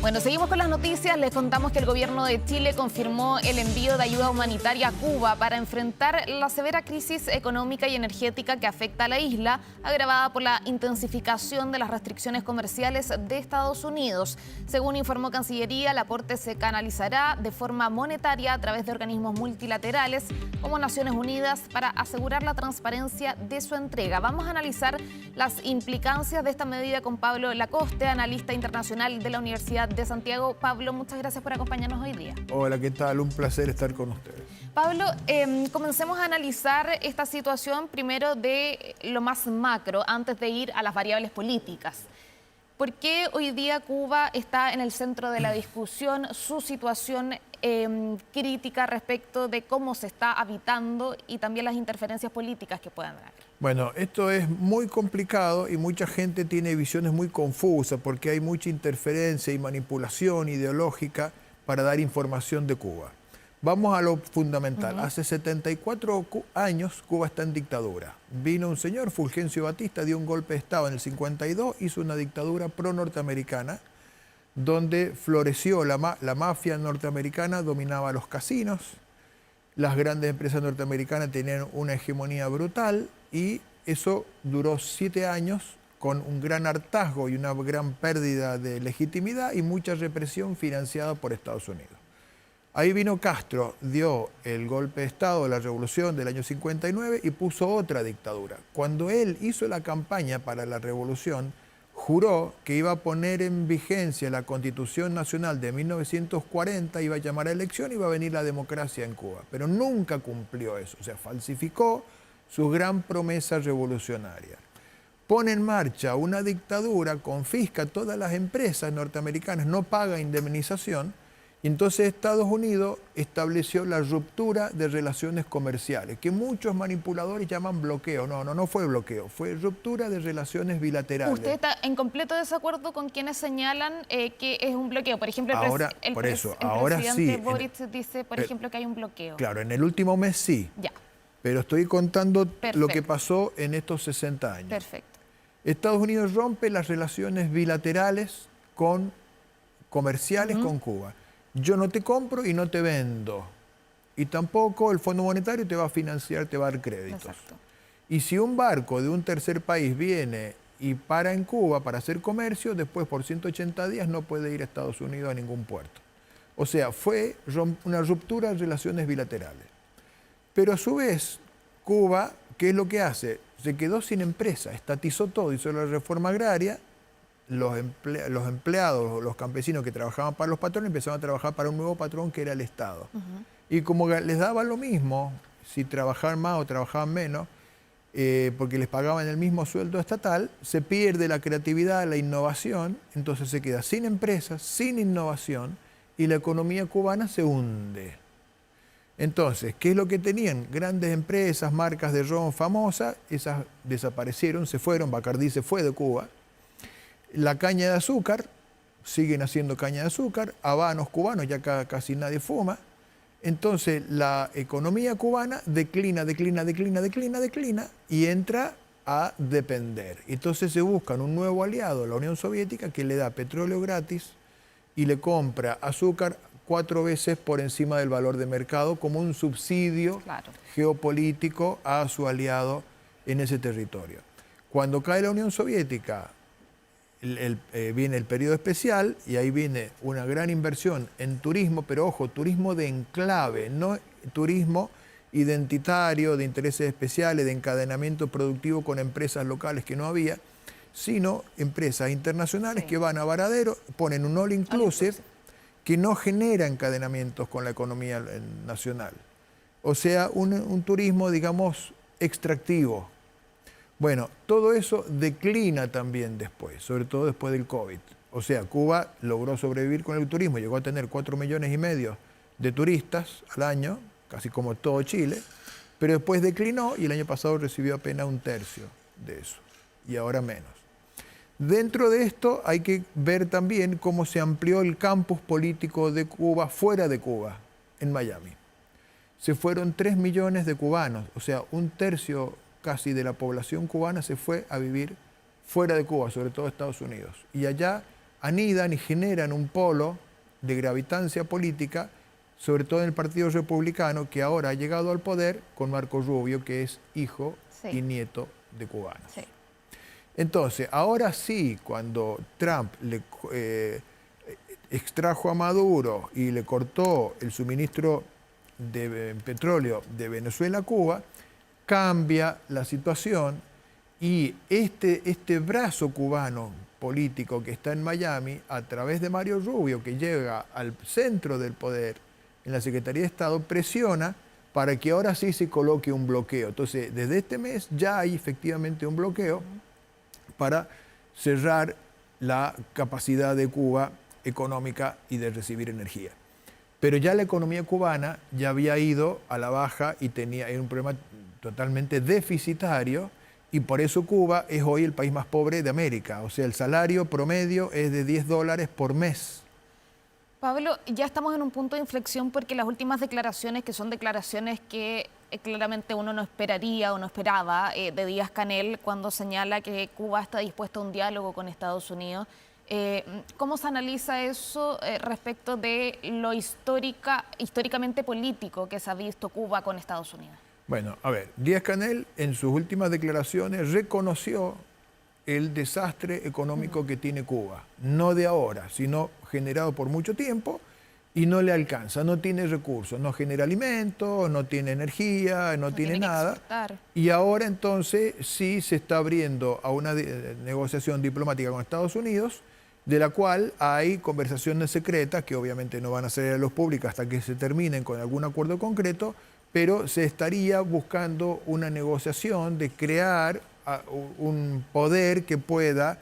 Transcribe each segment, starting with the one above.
Bueno, seguimos con las noticias. Les contamos que el gobierno de Chile confirmó el envío de ayuda humanitaria a Cuba para enfrentar la severa crisis económica y energética que afecta a la isla, agravada por la intensificación de las restricciones comerciales de Estados Unidos. Según informó Cancillería, el aporte se canalizará de forma monetaria a través de organismos multilaterales como Naciones Unidas para asegurar la transparencia de su entrega. Vamos a analizar las implicancias de esta medida con Pablo Lacoste, analista internacional de la Universidad de Santiago. Pablo, muchas gracias por acompañarnos hoy día. Hola, ¿qué tal? Un placer estar con ustedes. Pablo, comencemos a analizar esta situación primero de lo más macro, antes de ir a las variables políticas. ¿Por qué hoy día Cuba está en el centro de la discusión, su situación crítica respecto de cómo se está habitando y también las interferencias políticas que puedan dar? Bueno, esto es muy complicado y mucha gente tiene visiones muy confusas porque hay mucha interferencia y manipulación ideológica para dar información de Cuba. Vamos a lo fundamental. Hace 74 años Cuba está en dictadura. Vino un señor, Fulgencio Batista, dio un golpe de Estado en el 52, hizo una dictadura pro-norteamericana donde floreció la mafia norteamericana, dominaba los casinos, las grandes empresas norteamericanas tenían una hegemonía brutal y eso duró 7 años con un gran hartazgo y una gran pérdida de legitimidad y mucha represión financiada por Estados Unidos. Ahí vino Castro, dio el golpe de Estado, la revolución del año 59 y puso otra dictadura. Cuando él hizo la campaña para la revolución, juró que iba a poner en vigencia la Constitución Nacional de 1940, iba a llamar a elección y iba a venir la democracia en Cuba. Pero nunca cumplió eso, o sea, falsificó su gran promesa revolucionaria. Pone en marcha una dictadura, confisca todas las empresas norteamericanas, no paga indemnización, y entonces Estados Unidos estableció la ruptura de relaciones comerciales, que muchos manipuladores llaman bloqueo. No fue bloqueo, fue ruptura de relaciones bilaterales. ¿Usted está en completo desacuerdo con quienes señalan que es un bloqueo? Por ejemplo, el presidente Boric dice, por ejemplo, que hay un bloqueo. Claro, en el último mes sí. Ya. Pero estoy contando Perfecto. Lo que pasó en estos 60 años. Perfecto. Estados Unidos rompe las relaciones bilaterales comerciales con Cuba. Yo no te compro y no te vendo. Y tampoco el Fondo Monetario te va a financiar, te va a dar créditos. Exacto. Y si un barco de un tercer país viene y para en Cuba para hacer comercio, después por 180 días no puede ir a Estados Unidos a ningún puerto. O sea, fue una ruptura de relaciones bilaterales. Pero a su vez, Cuba, ¿qué es lo que hace? Se quedó sin empresa, estatizó todo, hizo la reforma agraria. Los empleados, los campesinos que trabajaban para los patrones empezaron a trabajar para un nuevo patrón que era el Estado. Y como les daba lo mismo, si trabajaban más o trabajaban menos, porque les pagaban el mismo sueldo estatal, se pierde la creatividad, la innovación, entonces se queda sin empresas, sin innovación y la economía cubana se hunde. Entonces, ¿qué es lo que tenían? Grandes empresas, marcas de ron famosas, esas desaparecieron, se fueron, Bacardí se fue de Cuba. La caña de azúcar, siguen haciendo caña de azúcar, habanos cubanos, ya casi nadie fuma. Entonces la economía cubana declina y entra a depender. Entonces se buscan un nuevo aliado, la Unión Soviética, que le da petróleo gratis y le compra azúcar 4 veces por encima del valor de mercado como un subsidio geopolítico a su aliado en ese territorio. Cuando cae la Unión Soviética, viene el periodo especial y ahí viene una gran inversión en turismo, pero ojo, turismo de enclave, no turismo identitario, de intereses especiales, de encadenamiento productivo con empresas locales que no había, sino empresas internacionales que van a Varadero, ponen un all inclusive que no genera encadenamientos con la economía nacional. O sea, un turismo, digamos, extractivo. Bueno, todo eso declina también después, sobre todo después del COVID. O sea, Cuba logró sobrevivir con el turismo, llegó a tener 4,5 millones de turistas al año, casi como todo Chile, pero después declinó y el año pasado recibió apenas 1/3 de eso, y ahora menos. Dentro de esto hay que ver también cómo se amplió el campus político de Cuba fuera de Cuba, en Miami. Se fueron 3 millones de cubanos, o sea, 1/3 casi de la población cubana se fue a vivir fuera de Cuba, sobre todo Estados Unidos. Y allá anidan y generan un polo de gravitancia política, sobre todo en el Partido Republicano, que ahora ha llegado al poder con Marco Rubio, que es hijo y nieto de cubanos. Sí. Entonces, ahora sí, cuando Trump le extrajo a Maduro y le cortó el suministro de petróleo de Venezuela a Cuba, cambia la situación y este brazo cubano político que está en Miami, a través de Mario Rubio, que llega al centro del poder en la Secretaría de Estado, presiona para que ahora sí se coloque un bloqueo. Entonces, desde este mes ya hay efectivamente un bloqueo para cerrar la capacidad de Cuba económica y de recibir energía. Pero ya la economía cubana ya había ido a la baja y era un problema totalmente deficitario, y por eso Cuba es hoy el país más pobre de América. O sea, el salario promedio es de $10 por mes. Pablo, ya estamos en un punto de inflexión porque las últimas declaraciones, que son declaraciones que claramente uno no esperaría o no esperaba, de Díaz-Canel, cuando señala que Cuba está dispuesta a un diálogo con Estados Unidos. ¿Cómo se analiza eso respecto de lo históricamente político que se ha visto Cuba con Estados Unidos? Bueno, a ver, Díaz-Canel en sus últimas declaraciones reconoció el desastre económico que tiene Cuba, no de ahora, sino generado por mucho tiempo, y no le alcanza, no tiene recursos, no genera alimentos, no tiene energía, no tiene nada. Y ahora entonces sí se está abriendo a una negociación diplomática con Estados Unidos, de la cual hay conversaciones secretas que obviamente no van a salir a la luz pública hasta que se terminen con algún acuerdo concreto, pero se estaría buscando una negociación de crear un poder que pueda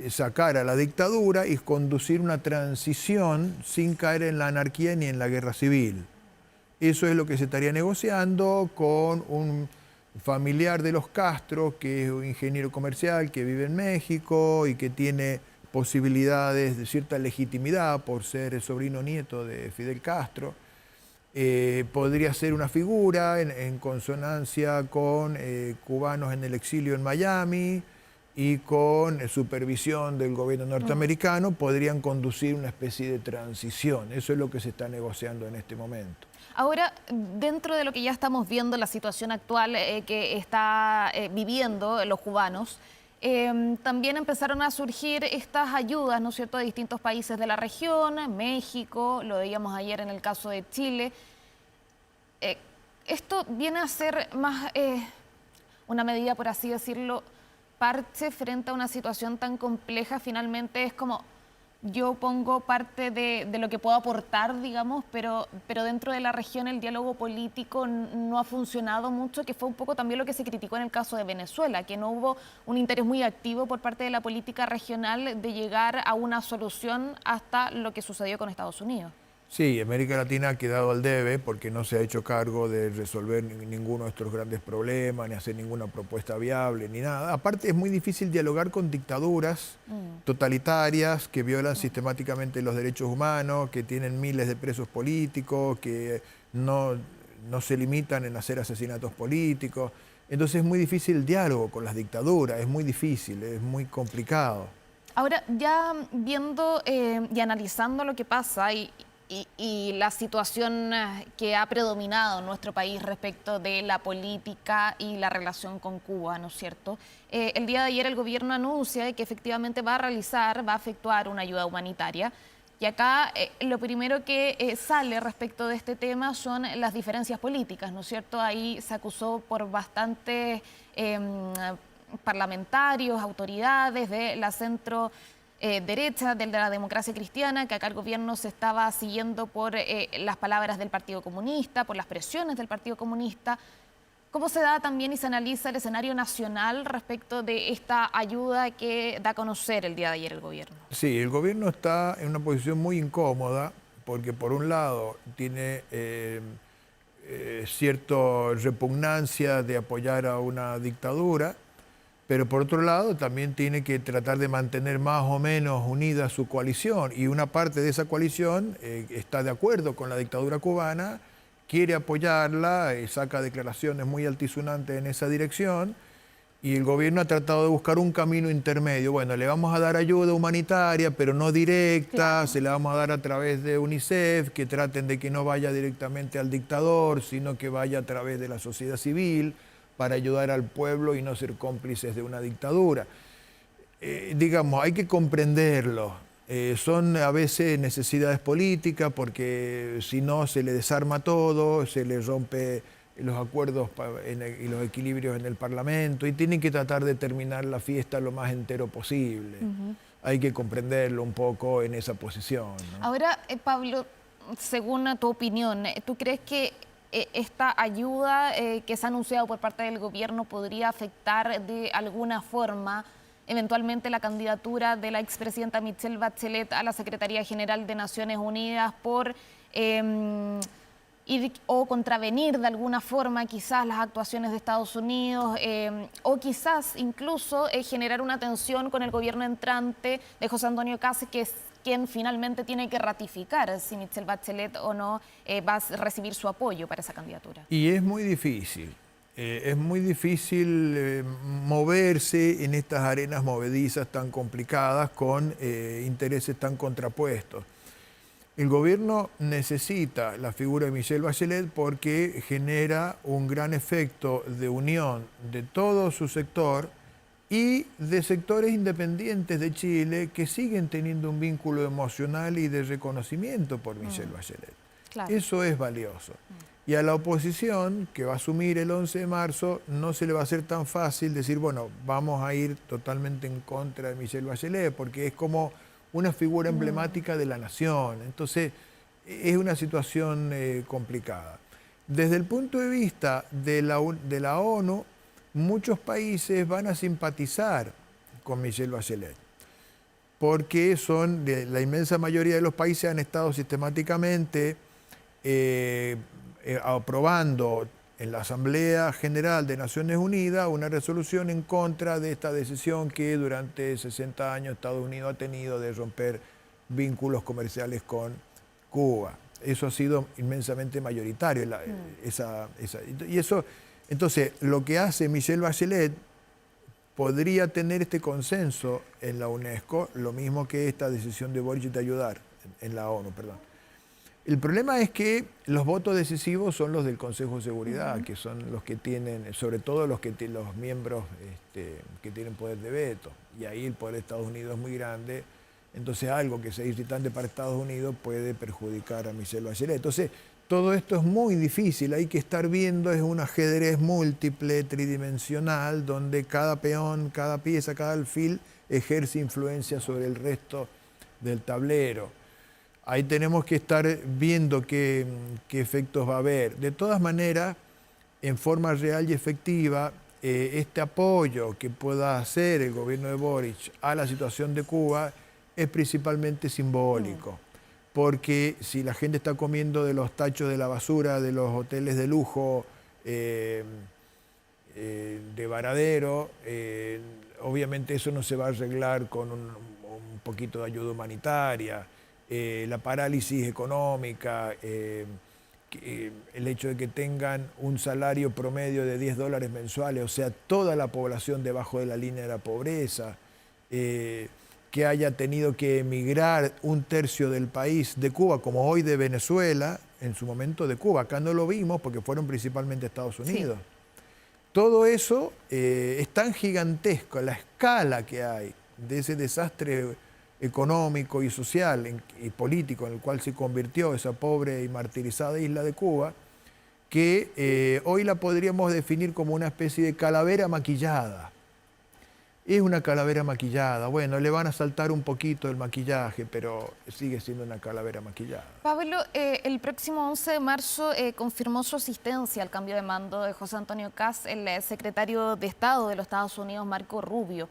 sacar a la dictadura y conducir una transición sin caer en la anarquía ni en la guerra civil. Eso es lo que se estaría negociando con un familiar de los Castro, que es un ingeniero comercial que vive en México y que tiene posibilidades de cierta legitimidad por ser el sobrino nieto de Fidel Castro. Podría ser una figura en consonancia con cubanos en el exilio en Miami y con supervisión del gobierno norteamericano, podrían conducir una especie de transición. Eso es lo que se está negociando en este momento. Ahora, dentro de lo que ya estamos viendo, la situación actual que está viviendo los cubanos, también empezaron a surgir estas ayudas, ¿no es cierto?, de distintos países de la región, México, lo veíamos ayer en el caso de Chile. Esto viene a ser más una medida, por así decirlo, parche frente a una situación tan compleja. Finalmente es como, yo pongo parte de lo que puedo aportar, digamos, pero dentro de la región el diálogo político no ha funcionado mucho, que fue un poco también lo que se criticó en el caso de Venezuela, que no hubo un interés muy activo por parte de la política regional de llegar a una solución hasta lo que sucedió con Estados Unidos. Sí, América Latina ha quedado al debe porque no se ha hecho cargo de resolver ninguno de estos grandes problemas, ni hacer ninguna propuesta viable, ni nada. Aparte, es muy difícil dialogar con dictaduras totalitarias que violan sistemáticamente los derechos humanos, que tienen miles de presos políticos, que no se limitan en hacer asesinatos políticos. Entonces es muy difícil el diálogo con las dictaduras, es muy difícil, es muy complicado. Ahora, ya viendo y analizando lo que pasa y la situación que ha predominado en nuestro país respecto de la política y la relación con Cuba, ¿no es cierto? El día de ayer el gobierno anuncia que efectivamente va a efectuar una ayuda humanitaria. Y acá lo primero que sale respecto de este tema son las diferencias políticas, ¿no es cierto? Ahí se acusó por bastantes parlamentarios, autoridades de la centro derecha, de la democracia cristiana, que acá el gobierno se estaba siguiendo por las palabras del Partido Comunista, por las presiones del Partido Comunista. ¿Cómo se da también y se analiza el escenario nacional respecto de esta ayuda que da a conocer el día de ayer el gobierno? Sí, el gobierno está en una posición muy incómoda porque por un lado tiene cierta repugnancia de apoyar a una dictadura, pero por otro lado también tiene que tratar de mantener más o menos unida su coalición, y una parte de esa coalición está de acuerdo con la dictadura cubana, quiere apoyarla, saca declaraciones muy altisonantes en esa dirección, Y el gobierno ha tratado de buscar un camino intermedio. Bueno, le vamos a dar ayuda humanitaria, pero no directa, Claro. se la vamos a dar a través de UNICEF, que traten de que no vaya directamente al dictador, sino que vaya a través de la sociedad civil para ayudar al pueblo y no ser cómplices de una dictadura. Digamos, hay que comprenderlo. Son a veces necesidades políticas porque si no se le desarma todo, se le rompe los acuerdos y los equilibrios en el Parlamento y tienen que tratar de terminar la fiesta lo más entero posible. Hay que comprenderlo un poco en esa posición, ¿no? Ahora, Pablo, según tu opinión, ¿tú crees que esta ayuda que se ha anunciado por parte del gobierno podría afectar de alguna forma eventualmente la candidatura de la expresidenta Michelle Bachelet a la Secretaría General de Naciones Unidas por ir o contravenir de alguna forma quizás las actuaciones de Estados Unidos o quizás incluso generar una tensión con el gobierno entrante de José Antonio Kast, que es quien finalmente tiene que ratificar si Michelle Bachelet o no va a recibir su apoyo para esa candidatura? Y es muy difícil. Es muy difícil moverse en estas arenas movedizas tan complicadas con intereses tan contrapuestos. El gobierno necesita la figura de Michelle Bachelet porque genera un gran efecto de unión de todo su sector y de sectores independientes de Chile que siguen teniendo un vínculo emocional y de reconocimiento por Michelle Bachelet. Claro. Eso es valioso. Y a la oposición, que va a asumir el 11 de marzo, no se le va a hacer tan fácil decir, bueno, vamos a ir totalmente en contra de Michelle Bachelet, porque es como una figura emblemática de la nación. Entonces, es una situación complicada. Desde el punto de vista de la ONU, muchos países van a simpatizar con Michelle Bachelet, porque la inmensa mayoría de los países han estado sistemáticamente aprobando en la Asamblea General de Naciones Unidas una resolución en contra de esta decisión que durante 60 años Estados Unidos ha tenido de romper vínculos comerciales con Cuba. Eso ha sido inmensamente mayoritario. Y eso, entonces, lo que hace Michelle Bachelet podría tener este consenso en la UNESCO, lo mismo que esta decisión de Boric de ayudar, en la ONU, perdón. El problema es que los votos decisivos son los del Consejo de Seguridad, que son los que tienen, sobre todo los miembros que tienen poder de veto. Y ahí el poder de Estados Unidos es muy grande. Entonces algo que sea irritante para Estados Unidos puede perjudicar a Michelle Bachelet. Entonces todo esto es muy difícil. Hay que estar viendo, es un ajedrez múltiple, tridimensional, donde cada peón, cada pieza, cada alfil ejerce influencia sobre el resto del tablero. Ahí tenemos que estar viendo qué efectos va a haber. De todas maneras, en forma real y efectiva, este apoyo que pueda hacer el gobierno de Boric a la situación de Cuba es principalmente simbólico. Porque si la gente está comiendo de los tachos de la basura, de los hoteles de lujo, de Varadero, obviamente eso no se va a arreglar con un poquito de ayuda humanitaria. La parálisis económica, el hecho de que tengan un salario promedio de $10 mensuales, o sea, toda la población debajo de la línea de la pobreza, que haya tenido que emigrar un tercio del país de Cuba, como hoy de Venezuela, en su momento de Cuba. Acá no lo vimos porque fueron principalmente Estados Unidos. Sí. Todo eso es tan gigantesco, la escala que hay de ese desastre económico y social y político en el cual se convirtió esa pobre y martirizada isla de Cuba, que hoy la podríamos definir como una especie de calavera maquillada. Es una calavera maquillada. Bueno, le van a saltar un poquito el maquillaje, pero sigue siendo una calavera maquillada. Pablo, el próximo 11 de marzo confirmó su asistencia al cambio de mando de José Antonio Kast, el secretario de Estado de los Estados Unidos, Marco Rubio.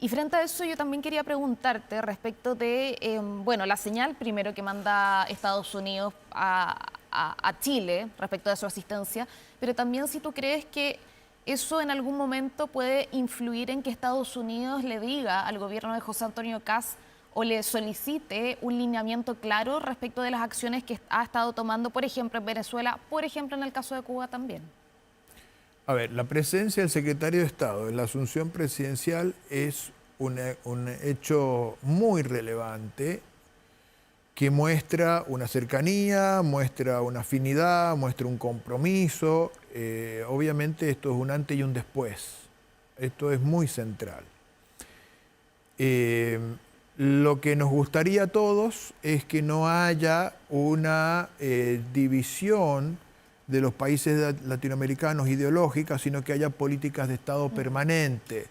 Y frente a eso yo también quería preguntarte respecto de, bueno, la señal primero que manda Estados Unidos a Chile respecto de su asistencia, pero también si tú crees que eso en algún momento puede influir en que Estados Unidos le diga al gobierno de José Antonio Kast o le solicite un lineamiento claro respecto de las acciones que ha estado tomando, por ejemplo, en Venezuela, por ejemplo, en el caso de Cuba también. A ver, la presencia del secretario de Estado en la asunción presidencial es un hecho muy relevante que muestra una cercanía, muestra una afinidad, muestra un compromiso. Obviamente esto es un antes y un después. Esto es muy central. Lo que nos gustaría a todos es que no haya una división de los países latinoamericanos ideológicas, sino que haya políticas de Estado permanente.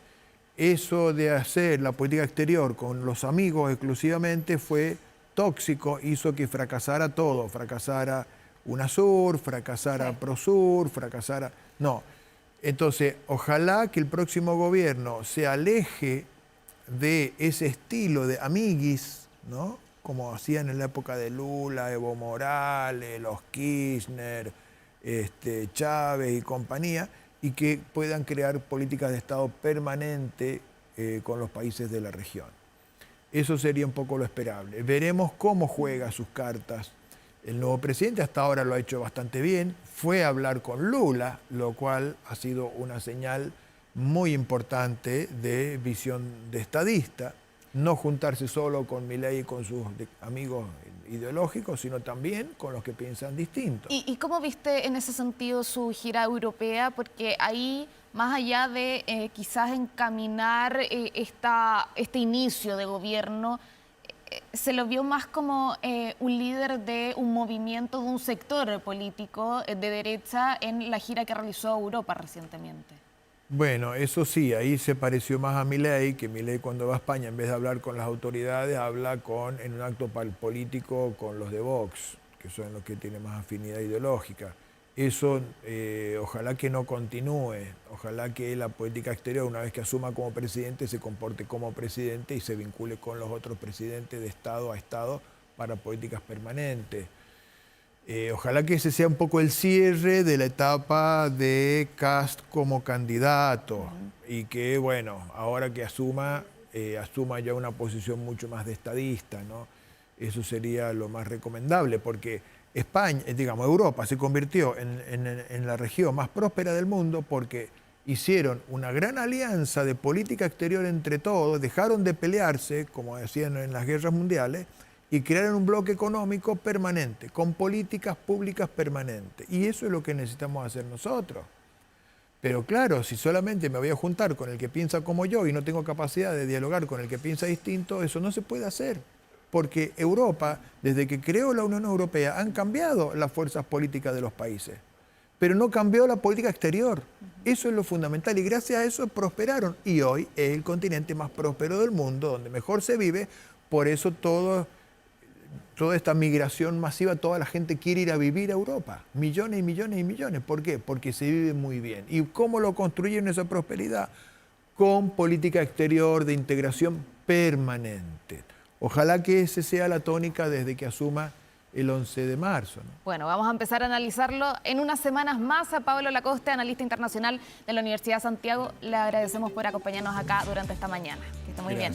Eso de hacer la política exterior con los amigos exclusivamente fue tóxico, hizo que fracasara todo, fracasara UNASUR, fracasara PROSUR, fracasara... No, entonces ojalá que el próximo gobierno se aleje de ese estilo de amiguis, ¿no? Como hacían en la época de Lula, Evo Morales, los Kirchner, Chávez y compañía, y que puedan crear políticas de Estado permanente con los países de la región. Eso sería un poco lo esperable. Veremos cómo juega sus cartas el nuevo presidente. Hasta ahora lo ha hecho bastante bien. Fue a hablar con Lula, lo cual ha sido una señal muy importante de visión de estadista. No juntarse solo con Milei y con sus amigos ideológicos, sino también con los que piensan distinto. ¿Y cómo viste en ese sentido su gira europea? Porque ahí, más allá de quizás encaminar este inicio de gobierno, se lo vio más como un líder de un movimiento, de un sector político de derecha en la gira que realizó a Europa recientemente. Bueno, eso sí, ahí se pareció más a Milei, que Milei cuando va a España, en vez de hablar con las autoridades, habla en un acto político con los de Vox, que son los que tienen más afinidad ideológica. Eso ojalá que no continúe, ojalá que la política exterior, una vez que asuma como presidente, se comporte como presidente y se vincule con los otros presidentes de Estado a Estado para políticas permanentes. Ojalá que ese sea un poco el cierre de la etapa de Kast como candidato y que, bueno, ahora que asuma ya una posición mucho más de estadista, ¿no? Eso sería lo más recomendable porque España, digamos, Europa se convirtió en la región más próspera del mundo porque hicieron una gran alianza de política exterior entre todos, dejaron de pelearse, como decían en las guerras mundiales, y crearon un bloque económico permanente, con políticas públicas permanentes. Y eso es lo que necesitamos hacer nosotros. Pero claro, si solamente me voy a juntar con el que piensa como yo y no tengo capacidad de dialogar con el que piensa distinto, eso no se puede hacer. Porque Europa, desde que creó la Unión Europea, han cambiado las fuerzas políticas de los países. Pero no cambió la política exterior. Eso es lo fundamental y gracias a eso prosperaron. Y hoy es el continente más próspero del mundo, donde mejor se vive. Por eso toda esta migración masiva, toda la gente quiere ir a vivir a Europa. Millones y millones y millones. ¿Por qué? Porque se vive muy bien. ¿Y cómo lo construyeron esa prosperidad? Con política exterior de integración permanente. Ojalá que esa sea la tónica desde que asuma el 11 de marzo, ¿no? Bueno, vamos a empezar a analizarlo en unas semanas más. A Pablo Lacoste, analista internacional de la Universidad de Santiago, le agradecemos por acompañarnos acá durante esta mañana. Que esté muy bien.